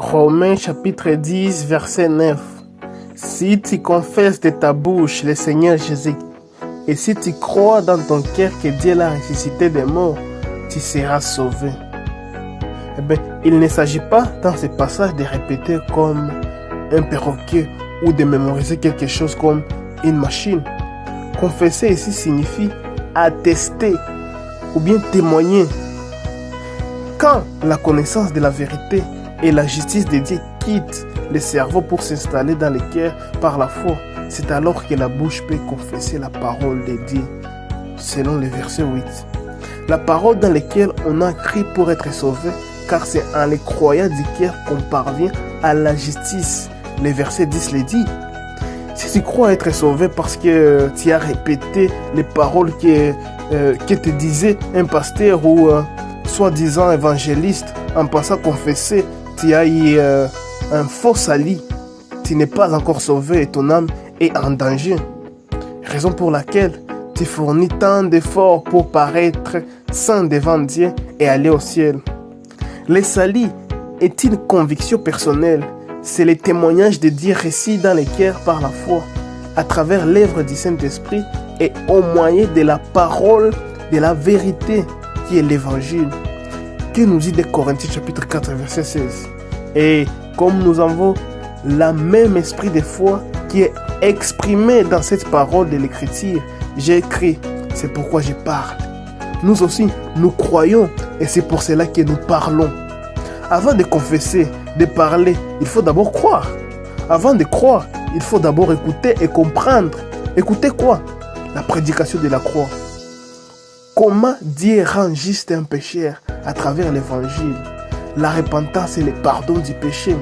Romains chapitre 10, verset 9. Si tu confesses de ta bouche le Seigneur Jésus, et si tu crois dans ton cœur que Dieu l'a ressuscité des morts, tu seras sauvé. Eh bien, il ne s'agit pas dans ce passage de répéter comme un perroquet ou de mémoriser quelque chose comme une machine. Confesser ici signifie attester ou bien témoigner. Quand la connaissance de la vérité et la justice de Dieu quittent le cerveau pour s'installer dans le cœur par la foi, c'est alors que la bouche peut confesser la parole de Dieu, selon le verset 8. La parole dans laquelle on a cru pour être sauvé, car c'est en les croyant du cœur qu'on parvient à la justice. Le verset 10 le dit. Si tu crois être sauvé parce que tu as répété les paroles que te disait un pasteur ou soi-disant évangéliste, en pensant confesser, tu as eu un faux salut, tu n'es pas encore sauvé et ton âme est en danger. Raison pour laquelle tu fournis tant d'efforts pour paraître saint devant Dieu et aller au ciel. Le salut est une conviction personnelle. C'est le témoignage de Dieu reçu dans les cœurs par la foi, à travers l'œuvre du Saint-Esprit et au moyen de la parole de la vérité qui est l'évangile. Que nous dit de Corinthiens chapitre 4 verset 16. Et comme nous avons le même esprit de foi qui est exprimé dans cette parole de l'écriture, j'ai écrit, c'est pourquoi je parle. Nous aussi, nous croyons et c'est pour cela que nous parlons. Avant de confesser, de parler, il faut d'abord croire. Avant de croire, il faut d'abord écouter et comprendre. Écouter quoi? La prédication de la croix. Comment Dieu rend juste un pécheur à travers l'évangile. La repentance et le pardon du péché.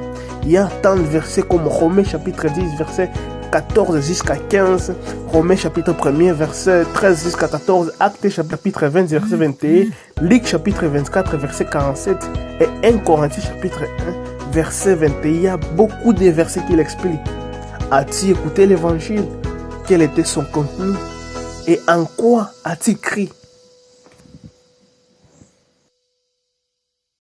Il y a tant de versets comme Romains chapitre 10, verset 14 jusqu'à 15, Romains chapitre 1, verset 13 jusqu'à 14, Actes chapitre 20, verset 21, Luc chapitre 24, verset 47 et 1 Corinthiens chapitre 1, verset 21. Il y a beaucoup de versets qui l'expliquent. As-tu écouté l'évangile? Quel était son contenu? Et en quoi as-tu cru?